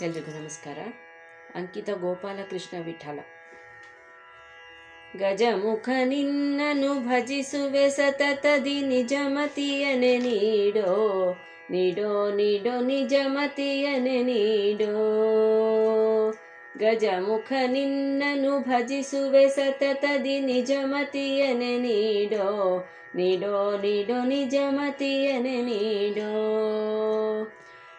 ಎಲ್ರಿಗೂ ನಮಸ್ಕಾರ. ಅಂಕಿತ ಗೋಪಾಲಕೃಷ್ಣ ವಿಠಲ. ಗಜಮುಖ ನಿನ್ನನು ಭಜಿಸುವೆ ಸತತದಿ ನಿಜಮತಿಯನೆ ನೀಡೋ ನೀಡೋ ನೀಡೋ ನಿಜಮತಿಯನೆ ನೀಡೋ. ಗಜಮುಖ ನಿನ್ನನು ಭಜಿಸುವೆ ಸತತದಿ ನಿಜಮತಿಯನೆ ನೀಡೋ ನೀಡೋ ನೀಡೋ ನಿಜಮತಿಯನೆ ನೀಡೋ.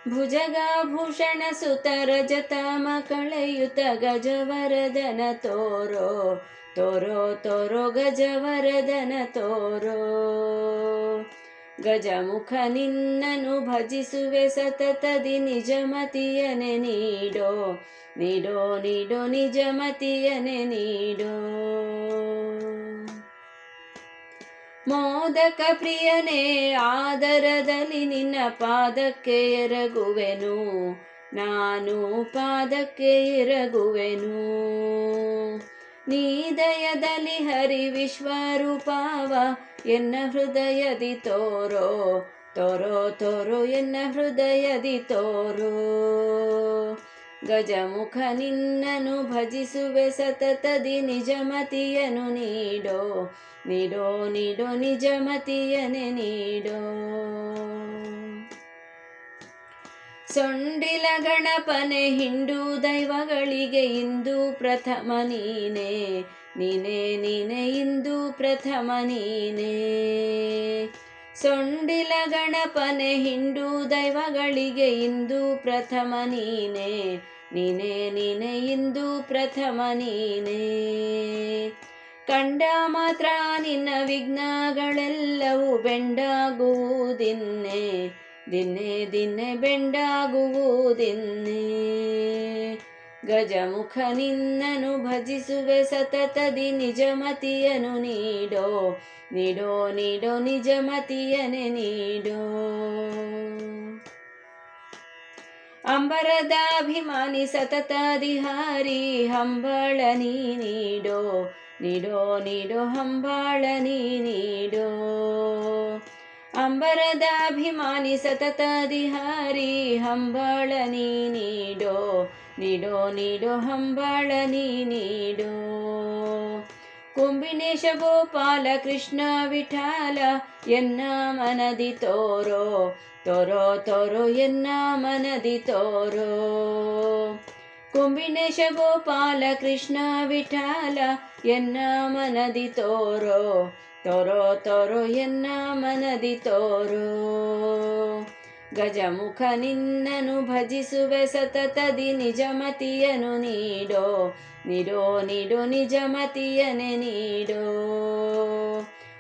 ಭುಜಗಾಭೂಷಣ ಸುತ ರಜತಾಮ ಕಳೆಯುತ ಗಜವರದನ ತೋರೋ ತೋರೋ ತೋರೋ ಗಜವರದನ ತೋರೋ. ಗಜಮುಖ ನಿನ್ನನು ಭಜಿಸುವೆ ಸತತದಿ ನಿಜಮತಿಯನೆ ನೀಡೋ ನೀಡೋ ನೀಡೋ ನಿಜಮತಿಯನೆ ನೀಡೋ. ಮೋದಕ ಪ್ರಿಯನೇ ಆದರದಲ್ಲಿ ನಿನ್ನ ಪಾದಕ್ಕೆ ಎರಗುವೆನು, ನಾನು ಪಾದಕ್ಕೆ ಎರಗುವೆನು. ನೀ ದಯದಲ್ಲಿ ಹರಿ ವಿಶ್ವರೂಪವ ಎನ್ನ ಹೃದಯದಿ ತೋರೋ ತೋರೋ ತೋರೋ ಎನ್ನ ಹೃದಯದಿ ತೋರೋ. ಗಜಮುಖ ನಿನ್ನನು ಭಜಿಸುವೆ ಸತತದಿ ನಿಜಮತಿಯನು ನೀಡೋ ನೀಡೋ ನೀಡೋ ನಿಜಮತಿಯನೆ ನೀಡೋ. ಸೊಂಡಿಲ ಗಣಪನೆ ಹಿಂಡು ದೈವಗಳಿಗೆ ಇಂದು ಪ್ರಥಮ ನೀನೆ ನೀನೆ ನೀನೆ ಇಂದು ಪ್ರಥಮ ನೀನೆ. ಸೊಂಡಿಲ ಗಣಪನೆ ಹಿಂಡು ದೈವಗಳಿಗೆ ಇಂದು ಪ್ರಥಮ ನೀನೆ ನೀನೆ ನೀನೆ ಇಂದು ಪ್ರಥಮ ನೀನೆ. ಕಂಡ ಮಾತ್ರ ನಿನ್ನ ವಿಘ್ನಗಳೆಲ್ಲವೂ ಬೆಂಡಾಗುವುದಿನ್ನೆ ದಿನ್ನೆ ದಿನ್ನೆ ಬೆಂಡಾಗುವುದಿನ್ನೆ. ಗಜಮುಖ ನಿನ್ನನು ಭಜಿಸುವೆ ಸತತದಿ ನಿಜಮತಿಯನು ನೀಡೋ ನೀಡೋ ನೀಡೋ ನಿಜಮತಿಯನೆ ನೀಡೋ. ಅಂಬರದಾಭಿಮಾನಿ ಸತತದಿ ಹಾರಿ ಹಂಬಳ ನೀ ನೀಡೋ ನೀಡೋ ನೀಡೋ ಹಂಬಾಳ ನೀ ನೀಡೋ. ಅಂಬರದಾಭಿಮಾನಿ ಸತತದಿ ಹಾರಿ ಹಂಬಾಳ ನೀ ನೀಡೋ ನೀಡೋ ನೀಡೋ ಹಂಬಾಳ ನೀ ನೀಡೋ. ಕುಂಬಿನೇಶ ಗೋಪಾಲ ಕೃಷ್ಣ ವಿಠಲ ಎನ್ನ ಮನದಿ ತೋರೋ ತೋರೋ ತೋರೋ ಎನ್ನ ಮನದಿ ತೋರೋ. ಕುಂಬಿನೇಶ ಗೋಪಾಲ ಕೃಷ್ಣ ವಿಠಲ ಎನ್ನ ಮನದಿ ತೋರೋ ತೋರೋ ತೋರೋ ಎನ್ನ ಮನದಿ ತೋರೋ. ಗಜಮುಖ ನಿನ್ನನು ಭಜಿಸುವೆ ಸತತದಿ ನಿಜಮತಿಯನು ನೀಡೋ ನೀಡೋ ನೀಡೋ ನಿಜಮತಿಯನೆ ನೀಡೋ.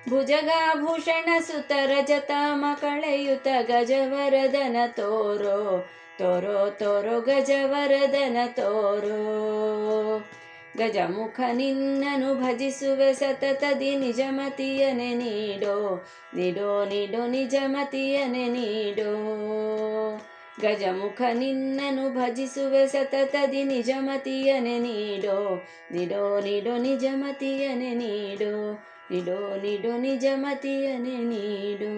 ಭುಜಗಾಭೂಷಣ ಸುತ ರಜತಾಮ ಕಳೆಯುತ ಗಜವರದನ ತೋರೋ ತೋರೋ ತೋರೋ ಗಜವರದನ ತೋರೋ. ಗಜಮುಖ ನಿನ್ನನು ಭಜಿಸುವೆ ಸತತದಿ ನಿಜಮತಿಯನೆ ನೀಡೋ ನೀಡೋ ನೀಡೋ ನಿಜಮತಿಯನೆ ನೀಡೋ. ಗಜಮುಖ ನಿನ್ನನು ಭಜಿಸುವೆ ಸತತದಿ ನಿಜಮತಿಯನೆ ನೀಡೋ ನೀಡೋ ನೀಡೋ ನಿಜಮತಿಯನೆ ನೀಡೋ ನೀಡೋ ನೀಡೋ ನಿಜಮತಿಯನೆ ನೀಡೋ.